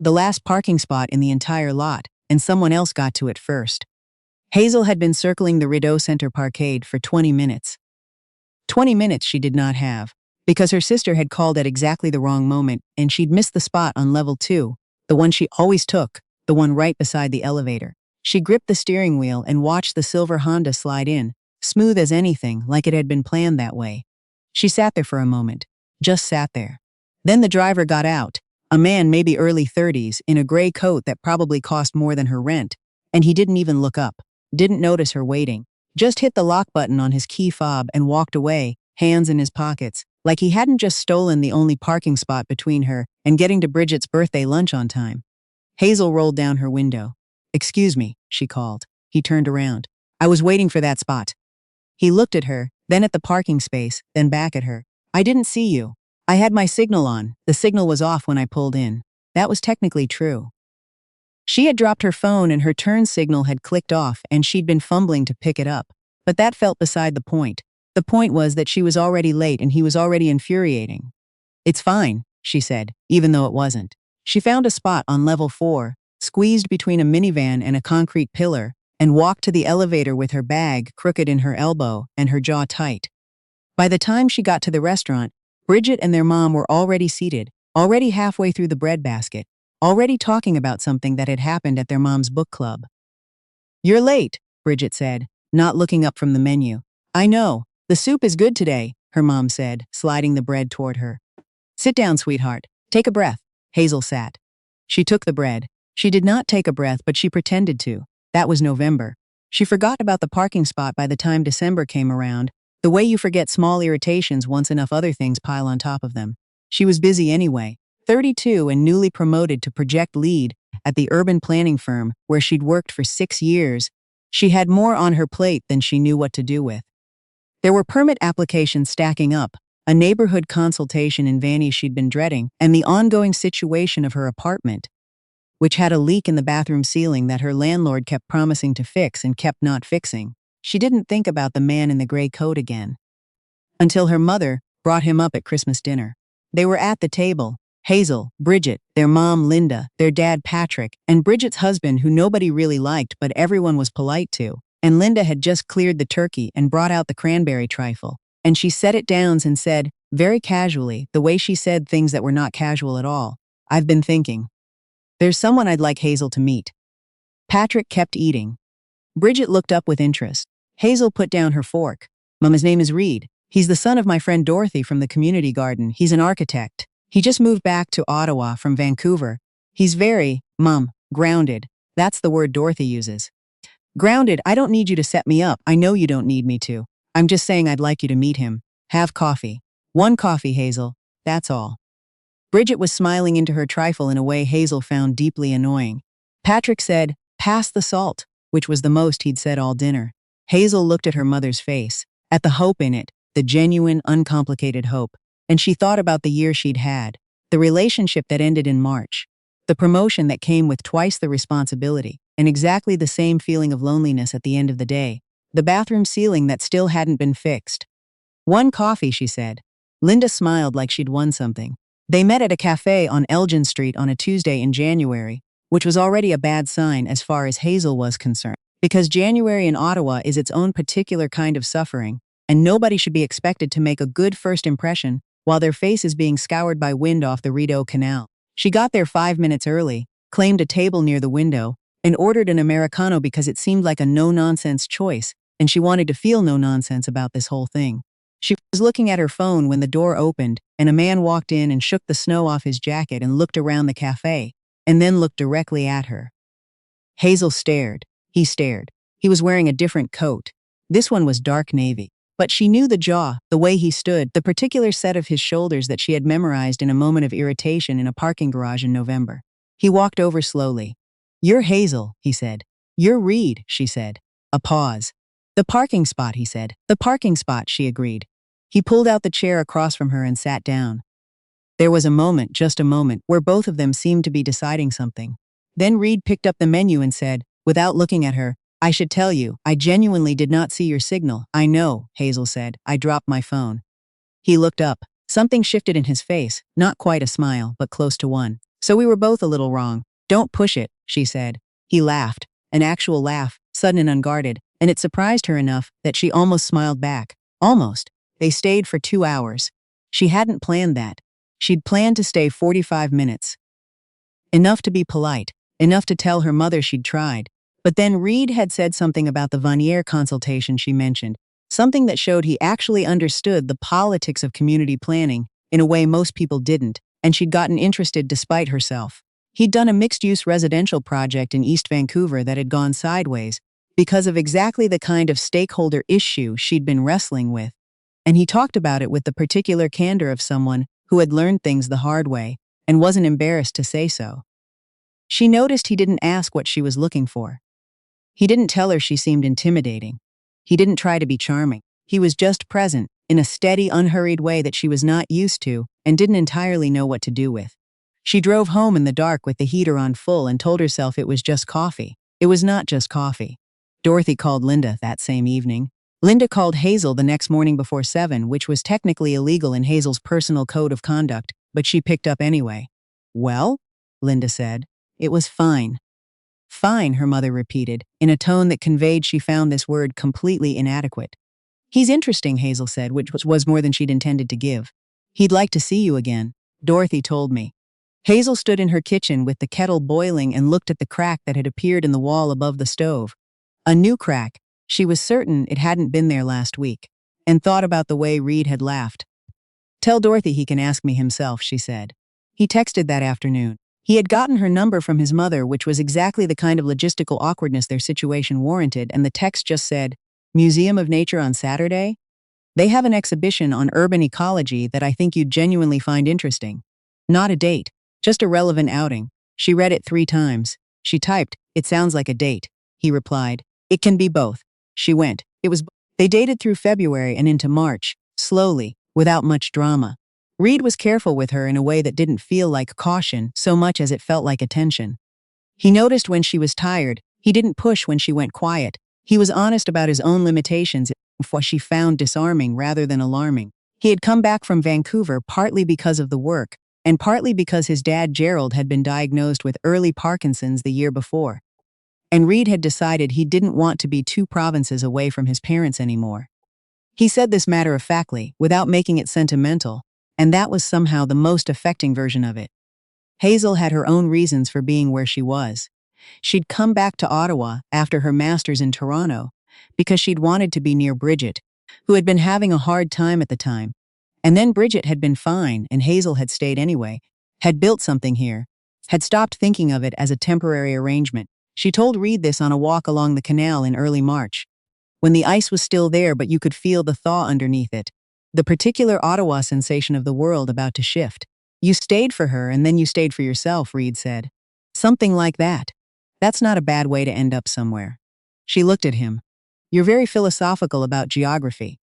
the last parking spot in the entire lot, and someone else got to it first. Hazel had been circling the Rideau Center parkade for 20 minutes. 20 minutes she did not have, because her sister had called at exactly the wrong moment and she'd missed the spot on level 2, the one she always took, the one right beside the elevator. She gripped the steering wheel and watched the silver Honda slide in, smooth as anything, like it had been planned that way. She sat there for a moment, just sat there. Then the driver got out, a man maybe early 30s, in a gray coat that probably cost more than her rent, and he didn't even look up, didn't notice her waiting, just hit the lock button on his key fob and walked away, hands in his pockets, like he hadn't just stolen the only parking spot between her and getting to Bridget's birthday lunch on time. Hazel rolled down her window. "Excuse me," she called. He turned around. "I was waiting for that spot." He looked at her, then at the parking space, then back at her. "I didn't see you. I had my signal on. The signal was off when I pulled in." That was technically true. She had dropped her phone and her turn signal had clicked off and she'd been fumbling to pick it up. But that felt beside the point. The point was that she was already late and he was already infuriating. "It's fine," she said, even though it wasn't. She found a spot on level 4, squeezed between a minivan and a concrete pillar, and walked to the elevator with her bag crooked in her elbow and her jaw tight. By the time she got to the restaurant, Bridget and their mom were already seated, already halfway through the breadbasket, already talking about something that had happened at their mom's book club. "You're late," Bridget said, not looking up from the menu. "I know. The soup is good today," her mom said, sliding the bread toward her. "Sit down, sweetheart. Take a breath." Hazel sat. She took the bread. She did not take a breath, but she pretended to. That was November. She forgot about the parking spot by the time December came around, the way you forget small irritations once enough other things pile on top of them. She was busy anyway, 32 and newly promoted to project lead at the urban planning firm where she'd worked for 6 years. She had more on her plate than she knew what to do with. There were permit applications stacking up, a neighborhood consultation in Vanny she'd been dreading, and the ongoing situation of her apartment, which had a leak in the bathroom ceiling that her landlord kept promising to fix and kept not fixing. She didn't think about the man in the gray coat again. Until her mother brought him up at Christmas dinner. They were at the table, Hazel, Bridget, their mom Linda, their dad Patrick, and Bridget's husband who nobody really liked but everyone was polite to. And Linda had just cleared the turkey and brought out the cranberry trifle. And she set it down and said, very casually, the way she said things that were not casual at all, "I've been thinking. There's someone I'd like Hazel to meet." Patrick kept eating. Bridget looked up with interest. Hazel put down her fork. "Mom, his name is Reed. He's the son of my friend Dorothy from the community garden. He's an architect. He just moved back to Ottawa from Vancouver. He's very, Mom, grounded. That's the word Dorothy uses. Grounded. I don't need you to set me up. I know you don't need me to. I'm just saying I'd like you to meet him. Have coffee. One coffee, Hazel. That's all." Bridget was smiling into her trifle in a way Hazel found deeply annoying. Patrick said, "Pass the salt," which was the most he'd said all dinner. Hazel looked at her mother's face, at the hope in it, the genuine, uncomplicated hope, and she thought about the year she'd had, the relationship that ended in March, the promotion that came with twice the responsibility, and exactly the same feeling of loneliness at the end of the day, the bathroom ceiling that still hadn't been fixed. "One coffee," she said. Linda smiled like she'd won something. They met at a cafe on Elgin Street on a Tuesday in January, which was already a bad sign as far as Hazel was concerned, because January in Ottawa is its own particular kind of suffering, and nobody should be expected to make a good first impression while their face is being scoured by wind off the Rideau Canal. She got there 5 minutes early, claimed a table near the window, and ordered an Americano because it seemed like a no-nonsense choice, and she wanted to feel no nonsense about this whole thing. She was looking at her phone when the door opened, and a man walked in and shook the snow off his jacket and looked around the cafe, and then looked directly at her. Hazel stared. He stared. He was wearing a different coat. This one was dark navy. But she knew the jaw, the way he stood, the particular set of his shoulders that she had memorized in a moment of irritation in a parking garage in November. He walked over slowly. "You're Hazel," he said. "You're Reed," she said. A pause. "The parking spot," he said. "The parking spot," she agreed. He pulled out the chair across from her and sat down. There was a moment, just a moment, where both of them seemed to be deciding something. Then Reed picked up the menu and said, without looking at her, "I should tell you, I genuinely did not see your signal." "I know," Hazel said. "I dropped my phone." He looked up. Something shifted in his face, not quite a smile, but close to one. So we were both a little wrong. Don't push it, she said. He laughed, an actual laugh, sudden and unguarded, and it surprised her enough that she almost smiled back. Almost. They stayed for 2 hours. She hadn't planned that. She'd planned to stay 45 minutes. Enough to be polite, enough to tell her mother she'd tried. But then Reed had said something about the Vanier consultation she mentioned, something that showed he actually understood the politics of community planning in a way most people didn't, and she'd gotten interested despite herself. He'd done a mixed-use residential project in East Vancouver that had gone sideways because of exactly the kind of stakeholder issue she'd been wrestling with. And he talked about it with the particular candor of someone who had learned things the hard way and wasn't embarrassed to say so. She noticed he didn't ask what she was looking for. He didn't tell her she seemed intimidating. He didn't try to be charming. He was just present, in a steady, unhurried way that she was not used to and didn't entirely know what to do with. She drove home in the dark with the heater on full and told herself it was just coffee. It was not just coffee. Dorothy called Linda that same evening. Linda called Hazel the next morning before 7, which was technically illegal in Hazel's personal code of conduct, but she picked up anyway. Well? Linda said. It was fine. Fine, her mother repeated, in a tone that conveyed she found this word completely inadequate. He's interesting, Hazel said, which was more than she'd intended to give. He'd like to see you again, Dorothy told me. Hazel stood in her kitchen with the kettle boiling and looked at the crack that had appeared in the wall above the stove. A new crack. She was certain it hadn't been there last week, and thought about the way Reed had laughed. Tell Dorothy he can ask me himself, she said. He texted that afternoon. He had gotten her number from his mother, which was exactly the kind of logistical awkwardness their situation warranted, and the text just said, Museum of Nature on Saturday? They have an exhibition on urban ecology that I think you'd genuinely find interesting. Not a date, just a relevant outing. She read it 3 times. She typed, it sounds like a date. He replied, it can be both. She went. They dated through February and into March, slowly, without much drama. Reed was careful with her in a way that didn't feel like caution so much as it felt like attention. He noticed when she was tired. He didn't push when she went quiet. He was honest about his own limitations, what she found disarming rather than alarming. He had come back from Vancouver partly because of the work, and partly because his dad Gerald had been diagnosed with early Parkinson's the year before. And Reed had decided he didn't want to be 2 provinces away from his parents anymore. He said this matter-of-factly, without making it sentimental, and that was somehow the most affecting version of it. Hazel had her own reasons for being where she was. She'd come back to Ottawa after her master's in Toronto because she'd wanted to be near Bridget, who had been having a hard time at the time. And then Bridget had been fine and Hazel had stayed anyway, had built something here, had stopped thinking of it as a temporary arrangement. She told Reed this on a walk along the canal in early March, when the ice was still there but you could feel the thaw underneath it, the particular Ottawa sensation of the world about to shift. You stayed for her and then you stayed for yourself, Reed said. Something like that. That's not a bad way to end up somewhere. She looked at him. You're very philosophical about geography.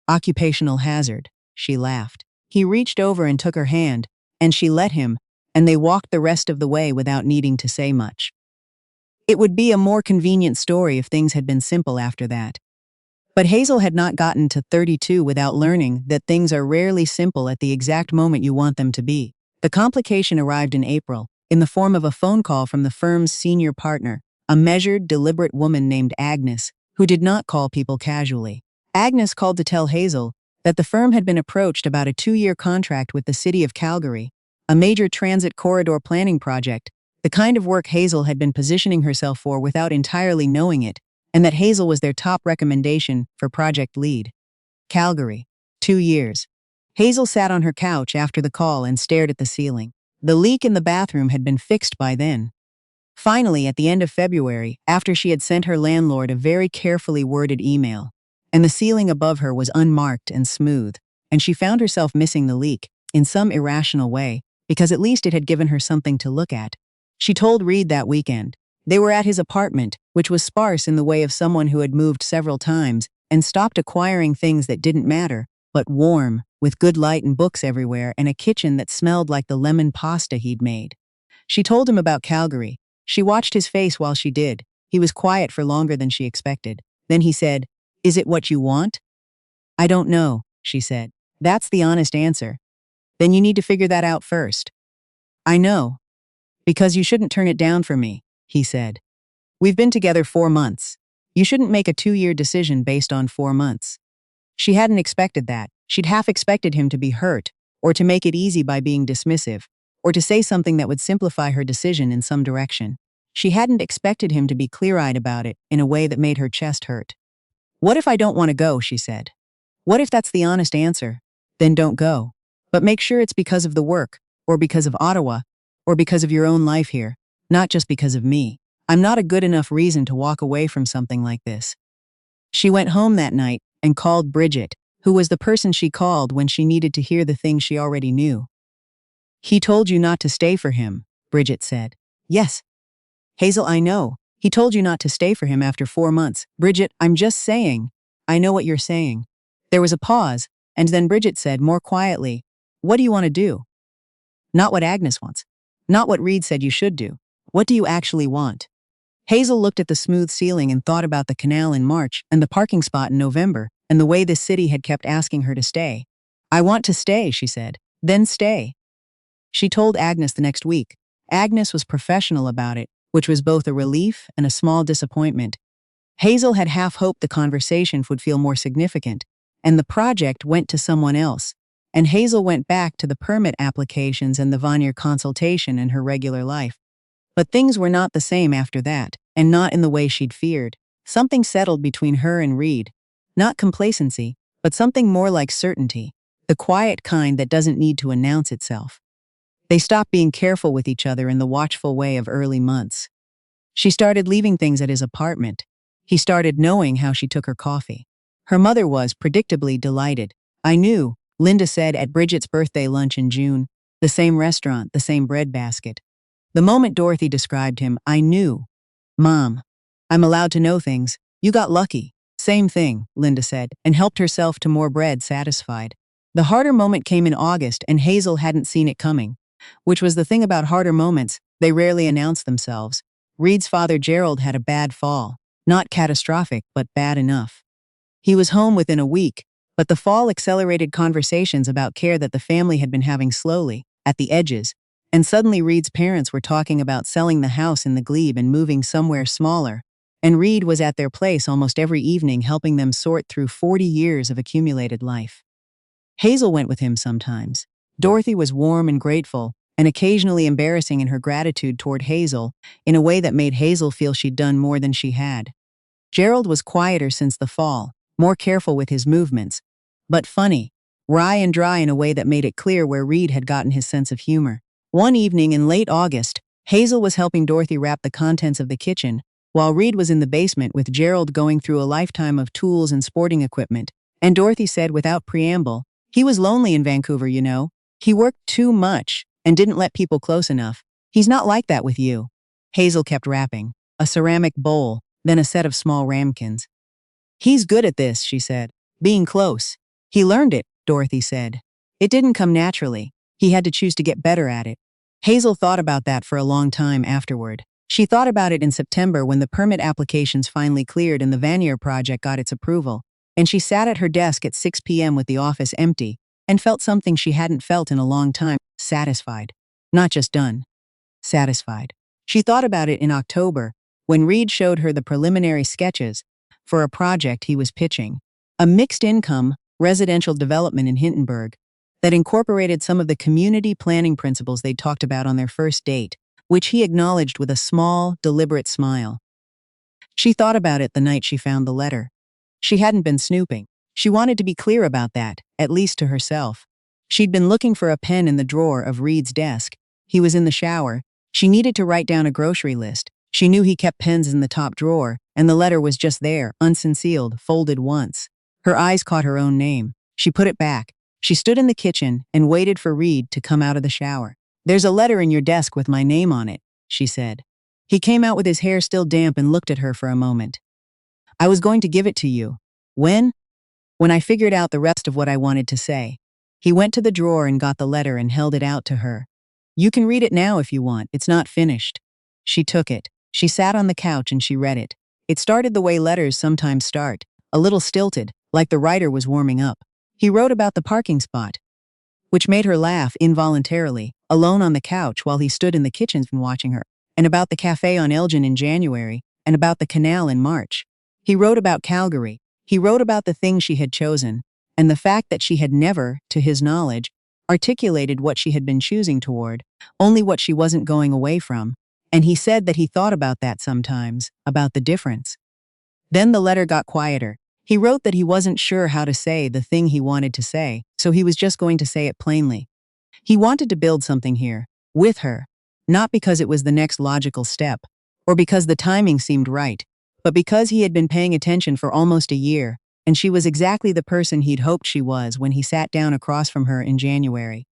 Occupational hazard, she laughed. He reached over and took her hand, and she let him, and they walked the rest of the way without needing to say much. It would be a more convenient story if things had been simple after that. But Hazel had not gotten to 32 without learning that things are rarely simple at the exact moment you want them to be. The complication arrived in April, in the form of a phone call from the firm's senior partner, a measured, deliberate woman named Agnes, who did not call people casually. Agnes called to tell Hazel that the firm had been approached about a 2-year contract with the city of Calgary, a major transit corridor planning project, the kind of work Hazel had been positioning herself for without entirely knowing it, and that Hazel was their top recommendation for project lead. Calgary. 2 years. Hazel sat on her couch after the call and stared at the ceiling. The leak in the bathroom had been fixed by then. Finally, at the end of February, after she had sent her landlord a very carefully worded email, and the ceiling above her was unmarked and smooth, and she found herself missing the leak, in some irrational way, because at least it had given her something to look at. She told Reed that weekend. They were at his apartment, which was sparse in the way of someone who had moved several times and stopped acquiring things that didn't matter, but warm, with good light and books everywhere and a kitchen that smelled like the lemon pasta he'd made. She told him about Calgary. She watched his face while she did. He was quiet for longer than she expected. Then he said, "Is it what you want?" "I don't know," she said. "That's the honest answer." "Then you need to figure that out first." "I know." Because you shouldn't turn it down for me, he said. We've been together 4 months. You shouldn't make a 2-year decision based on 4 months. She hadn't expected that. She'd half expected him to be hurt, or to make it easy by being dismissive, or to say something that would simplify her decision in some direction. She hadn't expected him to be clear-eyed about it in a way that made her chest hurt. What if I don't want to go, she said. What if that's the honest answer? Then don't go. But make sure it's because of the work, or because of Ottawa, or because of your own life here, not just because of me. I'm not a good enough reason to walk away from something like this. She went home that night and called Bridget, who was the person she called when she needed to hear the things she already knew. He told you not to stay for him, Bridget said. Yes. Hazel, I know. He told you not to stay for him after 4 months. Bridget, I'm just saying. I know what you're saying. There was a pause, and then Bridget said more quietly, what do you want to do? Not what Agnes wants. Not what Reed said you should do. What do you actually want? Hazel looked at the smooth ceiling and thought about the canal in March and the parking spot in November and the way this city had kept asking her to stay. I want to stay, she said. Then stay. She told Agnes the next week. Agnes was professional about it, which was both a relief and a small disappointment. Hazel had half hoped the conversation would feel more significant, and the project went to someone else, and Hazel went back to the permit applications and the Vanier consultation in her regular life. But things were not the same after that, and not in the way she'd feared. Something settled between her and Reed. Not complacency, but something more like certainty, the quiet kind that doesn't need to announce itself. They stopped being careful with each other in the watchful way of early months. She started leaving things at his apartment. He started knowing how she took her coffee. Her mother was, predictably, delighted. I knew, Linda said at Bridget's birthday lunch in June. The same restaurant, the same bread basket. The moment Dorothy described him, I knew. Mom, I'm allowed to know things. You got lucky. Same thing, Linda said, and helped herself to more bread, satisfied. The harder moment came in August, and Hazel hadn't seen it coming. Which was the thing about harder moments, they rarely announced themselves. Reed's father Gerald had a bad fall. Not catastrophic, but bad enough. He was home within a week, but the fall accelerated conversations about care that the family had been having slowly, at the edges, and suddenly Reed's parents were talking about selling the house in the glebe and moving somewhere smaller, and Reed was at their place almost every evening helping them sort through 40 years of accumulated life. Hazel went with him sometimes. Dorothy was warm and grateful, and occasionally embarrassing in her gratitude toward Hazel, in a way that made Hazel feel she'd done more than she had. Gerald was quieter since the fall, more careful with his movements, but funny, wry and dry in a way that made it clear where Reed had gotten his sense of humor. One evening in late August, Hazel was helping Dorothy wrap the contents of the kitchen, while Reed was in the basement with Gerald going through a lifetime of tools and sporting equipment, and Dorothy said without preamble, he was lonely in Vancouver, you know. He worked too much and didn't let people close enough. He's not like that with you. Hazel kept wrapping. A ceramic bowl, then a set of small ramekins. He's good at this, she said. Being close. He learned it, Dorothy said. It didn't come naturally. He had to choose to get better at it. Hazel thought about that for a long time afterward. She thought about it in September when the permit applications finally cleared and the Vanier project got its approval, and she sat at her desk at 6 p.m. with the office empty, and felt something she hadn't felt in a long time, satisfied. Not just done. Satisfied. She thought about it in October, when Reed showed her the preliminary sketches for a project he was pitching, a mixed-income, residential development in Hintonburg that incorporated some of the community planning principles they'd talked about on their first date, which he acknowledged with a small, deliberate smile. She thought about it the night she found the letter. She hadn't been snooping. She wanted to be clear about that, at least to herself. She'd been looking for a pen in the drawer of Reed's desk. He was in the shower. She needed to write down a grocery list. She knew he kept pens in the top drawer, and the letter was just there, unsealed, folded once. Her eyes caught her own name. She put it back. She stood in the kitchen and waited for Reed to come out of the shower. There's a letter in your desk with my name on it, she said. He came out with his hair still damp and looked at her for a moment. I was going to give it to you. When? When I figured out the rest of what I wanted to say. He went to the drawer and got the letter and held it out to her. You can read it now if you want. It's not finished. She took it. She sat on the couch and she read it. It started the way letters sometimes start, a little stilted, like the writer was warming up. He wrote about the parking spot, which made her laugh involuntarily. alone on the couch while he stood in the kitchen watching her, and about the cafe on Elgin in January, and about the canal in March. He wrote about Calgary. He wrote about the things she had chosen, and the fact that she had never, to his knowledge, articulated what she had been choosing toward, only what she wasn't going away from. And he said that he thought about that sometimes, about the difference. Then the letter got quieter. He wrote that he wasn't sure how to say the thing he wanted to say, so he was just going to say it plainly. He wanted to build something here, with her, not because it was the next logical step, or because the timing seemed right, but because he had been paying attention for almost a year, and she was exactly the person he'd hoped she was when he sat down across from her in January.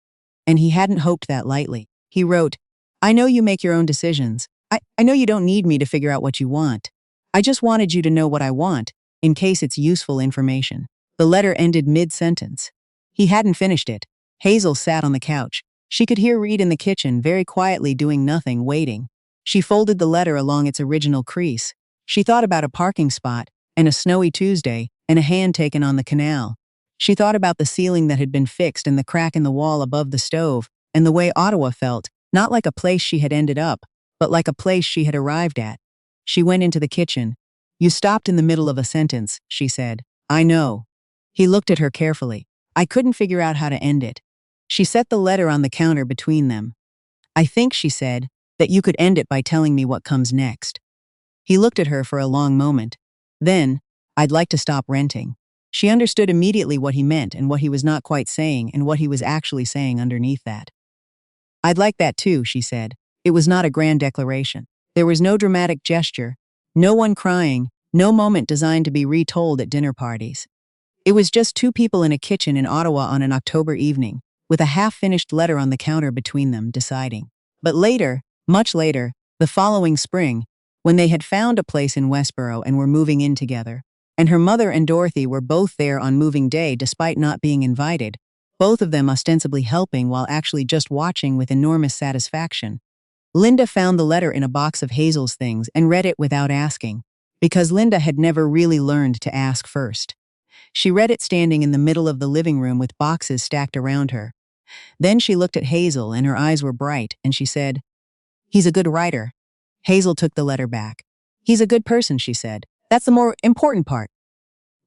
And he hadn't hoped that lightly. He wrote, "I know you make your own decisions. I know you don't need me to figure out what you want. I just wanted you to know what I want, in case it's useful information." The letter ended mid-sentence. He hadn't finished it. Hazel sat on the couch. She could hear Reed in the kitchen, very quietly doing nothing, waiting. She folded the letter along its original crease. She thought about a parking spot, and a snowy Tuesday, and a hand taken on the canal. She thought about the ceiling that had been fixed and the crack in the wall above the stove, and the way Ottawa felt, not like a place she had ended up, but like a place she had arrived at. She went into the kitchen. "You stopped in the middle of a sentence," she said. "I know." He looked at her carefully. "I couldn't figure out how to end it." She set the letter on the counter between them. "I think," she said, "that you could end it by telling me what comes next." He looked at her for a long moment. Then, "I'd like to stop renting." She understood immediately what he meant and what he was not quite saying and what he was actually saying underneath that. "I'd like that too," she said. It was not a grand declaration. There was no dramatic gesture, no one crying, no moment designed to be retold at dinner parties. It was just two people in a kitchen in Ottawa on an October evening, with a half-finished letter on the counter between them, deciding. But later, much later, the following spring, when they had found a place in Westboro and were moving in together, and her mother and Dorothy were both there on moving day despite not being invited, both of them ostensibly helping while actually just watching with enormous satisfaction. Linda found the letter in a box of Hazel's things and read it without asking, because Linda had never really learned to ask first. She read it standing in the middle of the living room with boxes stacked around her. Then she looked at Hazel and her eyes were bright, and she said, "He's a good writer." Hazel took the letter back. "He's a good person," she said. "That's the more important part."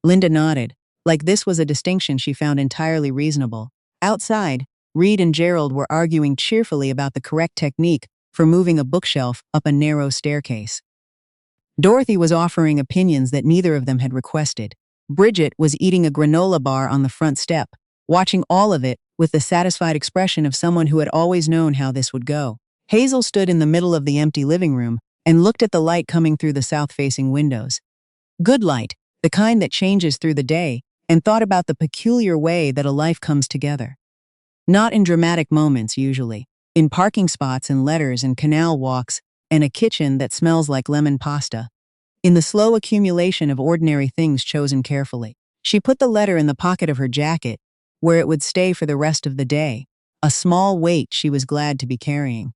Linda nodded, like this was a distinction she found entirely reasonable. Outside, Reed and Gerald were arguing cheerfully about the correct technique for moving a bookshelf up a narrow staircase. Dorothy was offering opinions that neither of them had requested. Bridget was eating a granola bar on the front step, watching all of it with the satisfied expression of someone who had always known how this would go. Hazel stood in the middle of the empty living room and looked at the light coming through the south-facing windows. Good light, the kind that changes through the day, and thought about the peculiar way that a life comes together. Not in dramatic moments, usually. In parking spots and letters and canal walks and a kitchen that smells like lemon pasta. In the slow accumulation of ordinary things chosen carefully. She put the letter in the pocket of her jacket, where it would stay for the rest of the day, a small weight she was glad to be carrying.